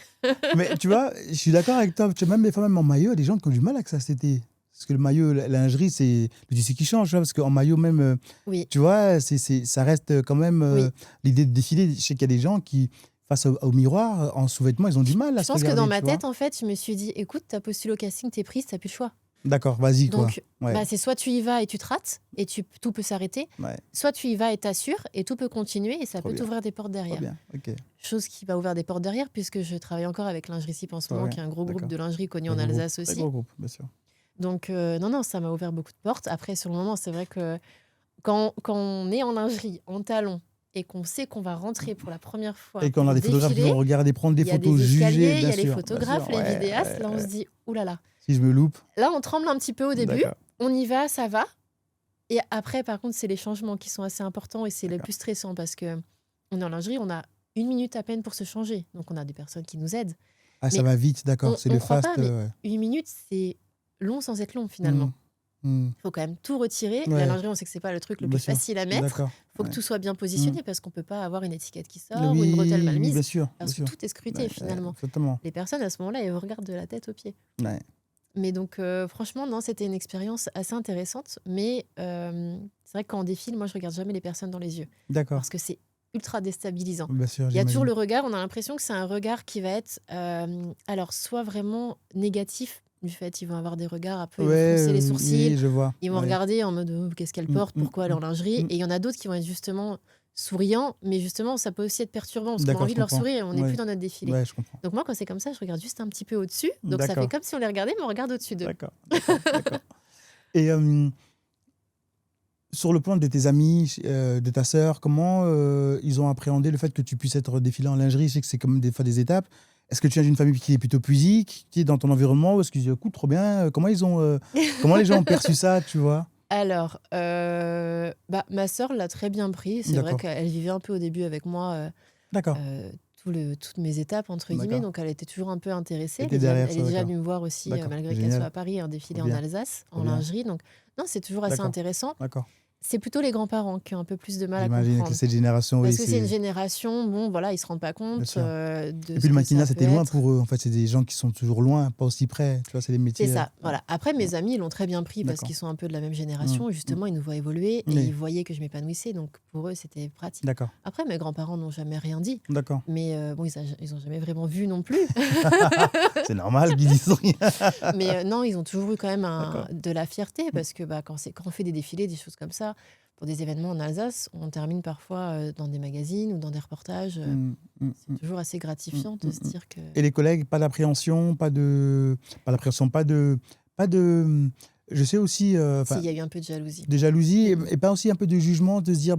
Mais tu vois, je suis d'accord avec toi. Tu vois, même les femmes en maillot, il y a des gens qui ont du mal avec ça cet été. Parce que le maillot, la lingerie, c'est le tissu qui change. Tu vois, parce qu'en maillot, même, Oui, tu vois, ça reste quand même oui. l'idée de défiler. Je sais qu'il y a des gens qui, face au miroir, en sous-vêtements, ils ont du mal à Je se pense que regarder. dans ma tu vois. tête, en fait, je me suis dit, écoute, t'as postulé au casting, t'es prise, t'as plus le choix. D'accord, vas-y, quoi. Donc, Ouais, c'est soit tu y vas et tu te rates, et tout peut s'arrêter, ouais, soit tu y vas et t'assures, et tout peut continuer, et ça trop peut bien. t'ouvrir des portes Trop derrière. bien, ok. Chose qui m'a ouvert des portes derrière, puisque je travaille encore avec Lingerie Cible en ce Trop moment, bien, qui est un gros groupe d'accord. de lingerie connu Très en gros groupe, Alsace très aussi. gros groupe, bien sûr. Donc, non, ça m'a ouvert beaucoup de portes. Après, sur le moment, c'est vrai que quand on est en lingerie, en talons, et qu'on sait qu'on va rentrer pour la première fois Et qu'on a pour des photographes qui défiler, vont regarder, prendre des il y a photos, des juger, escaliers, il y bien a les sûr. photographes, les Ouais, vidéastes. Là, on se ouais. dit, oulala. Si je me loupe, Là, on tremble un petit peu au début. d'accord. On y va, ça va. Et après, par contre, c'est les changements qui sont assez importants et c'est le D'accord. plus stressant parce que on est en lingerie, on a 1 minute à peine pour se changer. Donc, on a des personnes qui nous aident. Ah, ça Mais va vite, d'accord. C'est on le croit fast. pas, mais Ouais. 1 minute, c'est long sans être long finalement. Hmm. Il faut quand même tout retirer. La Ouais, lingerie, on sait que c'est pas le truc le bien plus sûr. facile à Je suis mettre. d'accord. Il faut que Ouais. tout soit bien positionné parce qu'on peut pas avoir une étiquette qui sort ou une Oui, bretelle mal oui, mise bien sûr. Bien parce que sûr. tout est scruté Ouais, finalement. exactement. Les personnes à ce moment-là, elles vous regardent de la tête aux pieds. Ouais. Mais donc, franchement, non, c'était une expérience assez intéressante. Mais c'est vrai que quand on défile, moi, je regarde jamais les personnes dans les yeux D'accord. parce que c'est ultra déstabilisant. Bien sûr, Il y a toujours j'imagine. le regard, on a l'impression que c'est un regard qui va être alors soit vraiment négatif, du fait ils vont avoir des regards un peu, ils vont Ouais, froncer les sourcils, oui, je vois. ils vont Ouais. regarder en mode qu'est-ce qu'elle porte, pourquoi elle est en lingerie. mm. Et il y en a d'autres qui vont être justement souriant, mais justement, ça peut aussi être perturbant parce qu'on a D'accord, envie je de leur comprends. sourire et on n'est plus Ouais, dans notre défilé. ouais, je comprends. Donc moi, quand c'est comme ça, je regarde juste un petit peu au-dessus. Donc ça fait D'accord, comme si on les regardait, mais on regarde au-dessus d'eux. d'accord, d'accord, d'accord. Et sur le plan de tes amis, de ta sœur, comment ils ont appréhendé le fait que tu puisses être défilé en lingerie? Je sais que c'est comme des fois des étapes. Est-ce que tu viens d'une famille qui est plutôt pudique, qui est dans ton environnement, ou est-ce qu'ils disent, écoute, trop bien, comment les gens ont perçu ça, tu vois? Alors, ma sœur l'a très bien pris. C'est vrai D'accord, qu'elle vivait un peu au début avec moi d'accord, toutes mes étapes, entre guillemets. d'accord. Donc, elle était toujours un peu intéressée. T'étais derrière Elle ça, est déjà d'accord, venue me voir aussi, d'accord. malgré qu'elle soit Génial, à Paris, un trop défilé en bien, Alsace, trop en bien. lingerie. Donc, non, c'est toujours assez D'accord, intéressant. d'accord. C'est plutôt les grands-parents qui ont un peu plus de mal à J'imagine que comprendre. cette génération, oui, Parce que c'est une c'est génération, bon, voilà, ils se rendent pas bien compte sûr. de Et puis ce le que ça mannequinat, peut c'était loin être. pour eux. En fait, c'est des gens qui sont toujours loin, pas aussi près. Tu vois, c'est des C'est métiers. ça, Ouais, voilà. Après, ouais, mes amis, ils l'ont très bien pris parce d'accord. qu'ils sont un peu de la même Mm, génération. mm. Justement, ils nous voient évoluer et Oui, ils voyaient que je m'épanouissais. Donc, pour eux, c'était pratique. d'accord, Après, mes grands-parents n'ont jamais rien dit. d'accord. Mais bon, ils ont jamais vraiment vu non plus. C'est normal qu'ils disent rien. Mais non, ils ont toujours eu quand même D'accord. de la fierté Mm, parce que quand on fait des défilés, des choses comme ça, pour des événements en Alsace, on termine parfois dans des magazines ou dans des reportages. mm, mm, C'est mm, toujours assez mm, gratifiant de se mm. dire que... Et les collègues, pas d'appréhension, pas de. Je sais aussi, S'il y a eu un peu de jalousie. de jalousie Mm, mm. et pas aussi un peu de jugement, de se dire,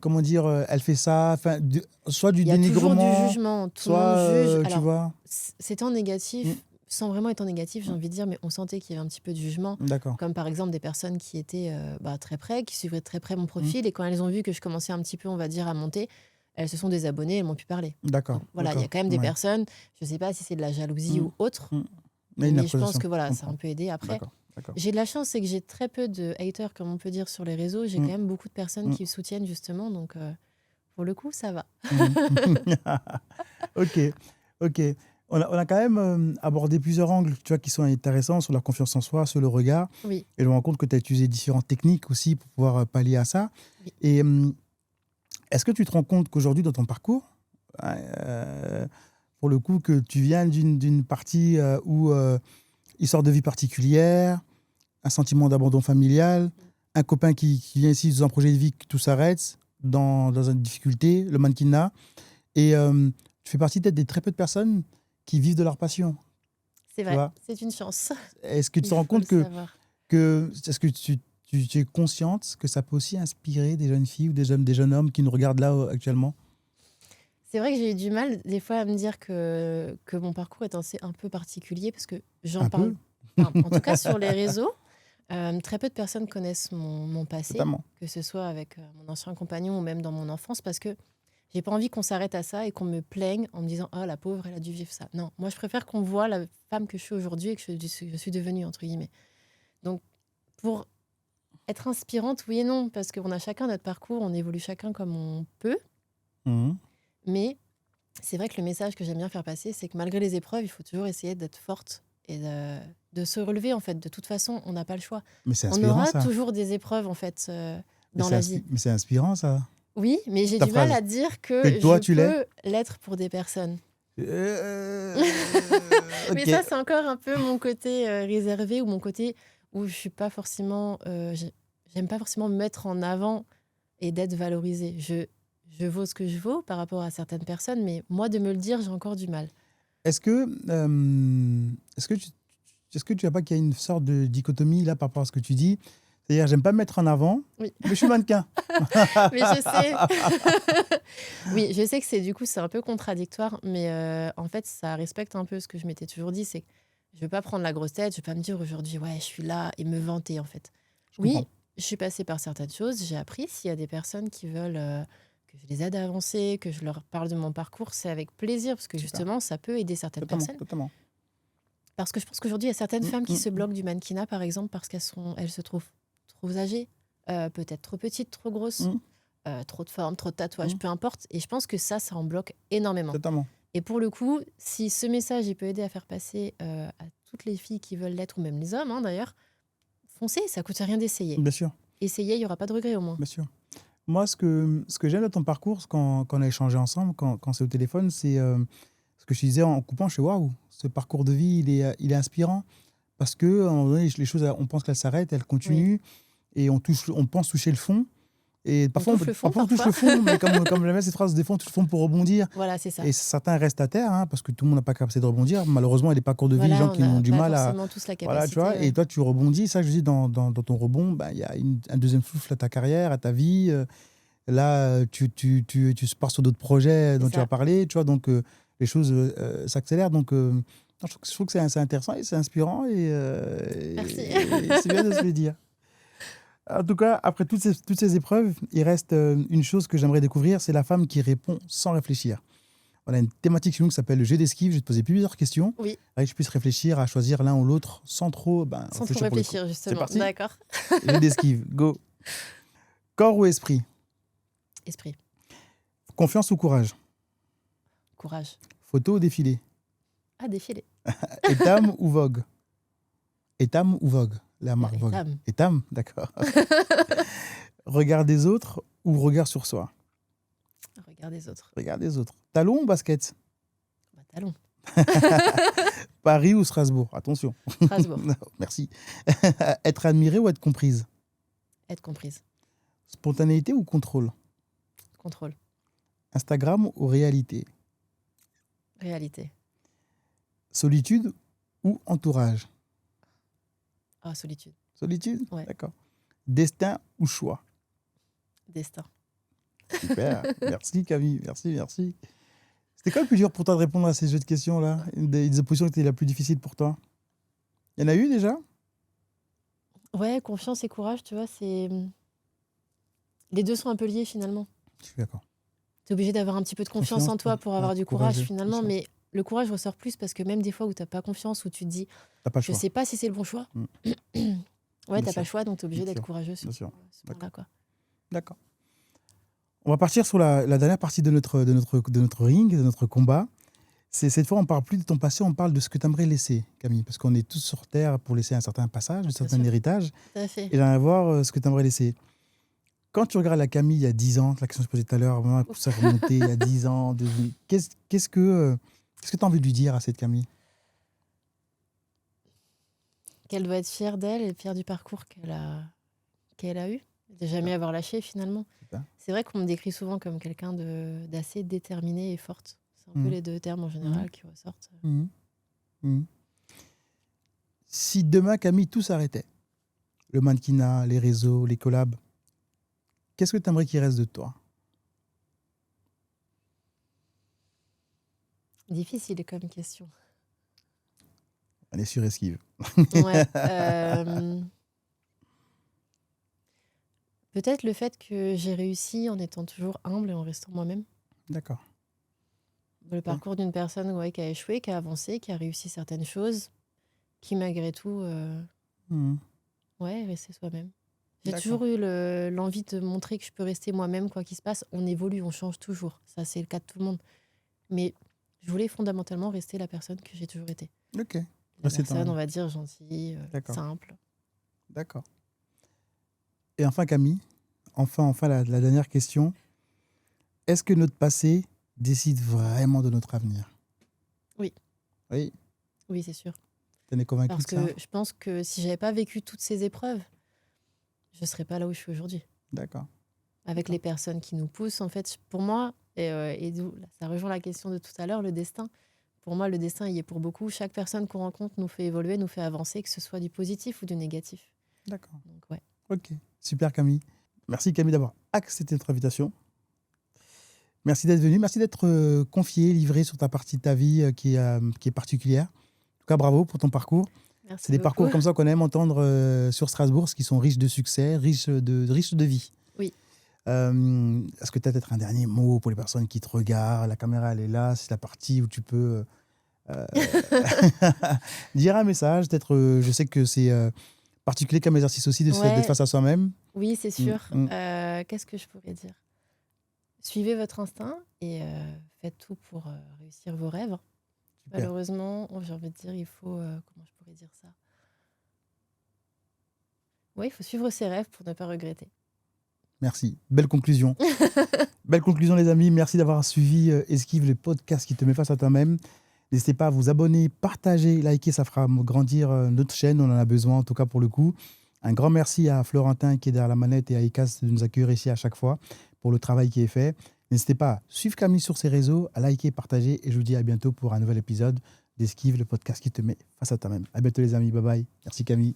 comment dire, elle fait ça, enfin, soit du Il y a toujours du dénigrement, jugement, tout le soit, monde juge. tu Alors, vois. c'est en Mm, négatif, sans vraiment être en négatif, j'ai mm, envie de dire, mais on sentait qu'il y avait un petit peu de jugement. d'accord. Comme par exemple des personnes qui étaient très près, qui suivaient très près mon Mm, profil, et quand elles ont vu que je commençais un petit peu, on va dire, à monter, elles se sont désabonnées, elles m'ont pu parler. d'accord, Donc voilà, il y a d'accord. quand même des Ouais. personnes, je ne sais pas si c'est de la jalousie Mm, ou autre, mm. Mais une mais je pense appréciation, que je voilà, ça a comprends. un peu aidé. Après, D'accord, d'accord. j'ai de la chance, c'est que j'ai très peu de haters, comme on peut dire, sur les réseaux. J'ai Mm, quand même beaucoup de personnes mm, qui me soutiennent, justement, donc pour le coup, ça va. mm. Ok, ok. On a quand même abordé plusieurs angles, tu vois, qui sont intéressants sur la confiance en soi, sur le regard. Oui, Et je me rends compte que tu as utilisé différentes techniques aussi pour pouvoir pallier à ça. oui. Et est-ce que tu te rends compte qu'aujourd'hui, dans ton parcours, euh, pour le coup, que tu viens d'une partie où histoire de vie particulière, un sentiment d'abandon familial, un copain qui vient ici dans un projet de vie, que tout s'arrête, dans une difficulté, le mannequinat, et tu fais partie peut-être des très peu de personnes qui vivent de leur passion, C'est tu vrai, vois. c'est une chance. Est-ce que tu Il te rends faut le compte que savoir. est-ce que tu es consciente que ça peut aussi inspirer des jeunes filles ou des jeunes hommes qui nous regardent là actuellement? C'est vrai que j'ai eu du mal des fois à me dire que mon parcours est un peu particulier parce que j'en Un parle, peu, enfin, en tout cas sur les réseaux, très peu de personnes connaissent mon passé, totalement. que ce soit avec mon ancien compagnon ou même dans mon enfance, parce que j'ai pas envie qu'on s'arrête à ça et qu'on me plaigne en me disant oh la pauvre elle a dû vivre ça. Non, moi je préfère qu'on voit la femme que je suis aujourd'hui et que je suis devenue entre guillemets. Donc pour être inspirante, oui et non, parce qu'on a chacun notre parcours, on évolue chacun comme on peut. Mhm. Mais c'est vrai que le message que j'aime bien faire passer, c'est que malgré les épreuves, il faut toujours essayer d'être forte et de se relever, en fait. De toute façon, on n'a pas le choix. Mais c'est On inspirant, aura ça. toujours des épreuves, en fait, Mais dans la vie. c'est inspirant, ça. Oui, mais j'ai Ta du mal phrase. à dire Que que toi, je tu l'es. peux l'être pour des personnes. Euh, Mais ok. ça, c'est encore un peu mon côté réservé ou mon côté où je suis pas forcément... j'aime pas forcément me mettre en avant et d'être valorisée. Je vaux ce que je vaux par rapport à certaines personnes, mais moi, de me le dire, j'ai encore du mal. Est-ce que, est-ce que tu n'as pas qu'il y a une sorte de dichotomie là par rapport à ce que tu dis? C'est-à-dire, j'aime pas me mettre en avant, Oui, mais je suis mannequin. mais je sais. Oui, je sais que c'est du coup, c'est un peu contradictoire, mais en fait, ça respecte un peu ce que je m'étais toujours dit, c'est que je veux pas prendre la grosse tête, je veux pas me dire aujourd'hui, ouais, je suis là et me vanter, en fait. Je Oui, comprends. je suis passée par certaines choses, j'ai appris. S'il y a des personnes qui veulent que je les aide à avancer, que je leur parle de mon parcours, c'est avec plaisir, parce que Super. justement, ça peut aider certaines Totalement, personnes. totalement. Parce que je pense qu'aujourd'hui, il y a certaines Mm, femmes qui mm, se mm. bloquent du mannequinat, par exemple, parce elles se trouvent trop âgées, peut-être trop petites, trop grosses, Mm, trop de formes, trop de tatouages, mm. peu importe. Et je pense que ça en bloque énormément. Totalement. Et pour le coup, si ce message il peut aider à faire passer à toutes les filles qui veulent l'être, ou même les hommes d'ailleurs, foncez, ça coûte rien d'essayer. Bien sûr, Essayez, il n'y aura pas de regret au moins. bien sûr. Moi, ce que j'aime de ton parcours, quand on a échangé ensemble, quand c'est au téléphone, c'est ce que je te disais en coupant, je fais waouh, ce parcours de vie, il est inspirant. Parce que, à un moment donné, les choses, on pense qu'elles s'arrêtent, elles Oui, continuent, et on pense toucher le fond. Et On touche le fond parfois on touche le parfois. fond, mais comme j'aime bien cette phrase, des fois on touche le fond pour rebondir. Voilà, c'est ça. Et certains restent à terre, hein, parce que tout le monde n'a pas capacité de rebondir. Malheureusement, il n'est pas court de vie, les Voilà, gens on qui ont n'a du pas mal à. forcément tous la Voilà, tu vois. capacité, Et ouais. toi, tu rebondis. Ça, je dis, dans ton rebond, ben, il y a un deuxième souffle à ta carrière, à ta vie. Là, tu pars sur d'autres projets C'est dont tu vas ça. parler, tu vois. Donc, les choses s'accélèrent. Donc, je trouve que c'est intéressant et c'est inspirant. Merci. Et c'est bien de se le dire. En tout cas, après toutes ces épreuves, il reste une chose que j'aimerais découvrir, c'est la femme qui répond sans réfléchir. On a une thématique chez nous qui s'appelle le jeu d'esquive. Je vais te poser plusieurs questions, Oui, afin que je puisse réfléchir à choisir l'un ou l'autre sans trop sans trop réfléchir pour le coup. réfléchir, C'est justement. parti. D'accord. Jeu d'esquive, go. Corps ou esprit? Esprit, Confiance ou courage? courage. Photo ou défilé? Ah, défilé. Etam ou Vogue? Etam ou Vogue? La marque Vogue. Etam. Etam, d'accord. Regard des autres ou regard sur soi? Regarde les autres. Regard des autres. Talon ou basket? Bah, talon. Paris ou Strasbourg? Attention. Strasbourg. Non, merci. Être admirée ou être comprise? Être comprise. Spontanéité ou contrôle? Contrôle. Instagram ou réalité? Réalité. Solitude ou entourage? Ah, solitude. Solitude? Ouais. D'accord. Destin ou choix? Destin. Super. Merci Camille. Merci. C'était quoi le plus dur pour toi de répondre à ces jeux de questions-là? Une des oppositions qui était la plus difficile pour toi? Il y en a eu déjà? Ouais, confiance et courage, tu vois, c'est. Les deux sont un peu liés finalement. Je suis d'accord. Tu es obligé d'avoir un petit peu de confiance en toi pour avoir du courage courageux, finalement, bien sûr. mais le courage ressort plus parce que même des fois où tu n'as pas confiance, où tu te dis, T'as pas le je choix. sais pas si c'est le bon choix. Mm. Ouais, Bien t'as sûr. pas le choix, donc tu es obligé Bien d'être sûr. courageux sur Bien sûr. ce point-là, quoi. D'accord. On va partir sur la dernière partie de notre ring, de notre combat. Cette fois, on ne parle plus de ton passé, on parle de ce que tu aimerais laisser, Camille. Parce qu'on est tous sur Terre pour laisser un certain passage, un certain sûr. héritage. Tout à fait. Et j'aimerais voir ce que tu aimerais laisser. Quand tu regardes la Camille il y a 10 ans, la question que je posais tout à l'heure, vraiment, pour ça remonter il y a 10 ans, qu'est-ce que tu as envie de lui dire à cette Camille? Qu'elle doit être fière d'elle et fière du parcours qu'elle a eu, de jamais avoir lâché finalement. Super. C'est vrai qu'on me décrit souvent comme quelqu'un d'assez déterminé et forte. C'est un peu les deux termes en général qui ressortent. Mhm. Mhm. Si demain, Camille, tout s'arrêtait, le mannequinat, les réseaux, les collabs, qu'est-ce que tu aimerais qu'il reste de toi? Difficile comme question. On est sur esquive. Ouais. Peut-être le fait que j'ai réussi en étant toujours humble et en restant moi-même. D'accord. Le parcours d'une personne qui a échoué, qui a avancé, qui a réussi certaines choses, qui malgré tout, Mhm. restait soi-même. J'ai D'accord. toujours eu l'envie de montrer que je peux rester moi-même, quoi qu'il se passe. On évolue, on change toujours. Ça, c'est le cas de tout le monde. Mais je voulais fondamentalement rester la personne que j'ai toujours été. Ok. La Rester personne, toi-même. on va dire, gentille, D'accord. simple. D'accord. Et enfin, Camille, enfin la dernière question. Est-ce que notre passé décide vraiment de notre avenir? Oui. Oui, Oui, c'est sûr. tu en es convaincu Parce de ça? que je pense que si j'avais pas vécu toutes ces épreuves, je serais pas là où je suis aujourd'hui. D'accord. Avec D'accord. les personnes qui nous poussent, en fait, pour moi, et ça rejoint la question de tout à l'heure, le destin. Pour moi, le destin, il est pour beaucoup. Chaque personne qu'on rencontre nous fait évoluer, nous fait avancer, que ce soit du positif ou du négatif. D'accord. Donc, ouais. Ok. Super, Camille. Merci, Camille, d'avoir accepté notre invitation. Merci d'être venue. Merci d'être confiée, livrée sur ta partie de ta vie qui est particulière. En tout cas, bravo pour ton parcours. Merci C'est des beaucoup. parcours comme ça qu'on aime entendre sur Strasbourg, qui sont riches de succès, riches de vie. Oui. Est-ce que tu as peut-être un dernier mot pour les personnes qui te regardent? La caméra, elle est là. C'est la partie où tu peux dire un message. Peut-être, je sais que c'est particulier comme exercice aussi d'être face à soi-même. Oui, c'est sûr. Mm. Qu'est-ce que je pourrais dire? Suivez votre instinct et faites tout pour réussir vos rêves. Super. Malheureusement, j'ai envie de dire, il faut... comment je pourrais dire ça? Oui, il faut suivre ses rêves pour ne pas regretter. Merci. Belle conclusion. Belle conclusion, les amis. Merci d'avoir suivi Esquive, le podcast qui te met face à toi-même. N'hésitez pas à vous abonner, partager, liker. Ça fera grandir notre chaîne. On en a besoin, en tout cas pour le coup. Un grand merci à Florentin qui est derrière la manette et à Icas de nous accueillir ici à chaque fois pour le travail qui est fait. N'hésitez pas à suivre Camille sur ses réseaux, à liker, partager et je vous dis à bientôt pour un nouvel épisode d'Esquive, le podcast qui te met face à toi-même. À bientôt les amis, bye bye. Merci Camille.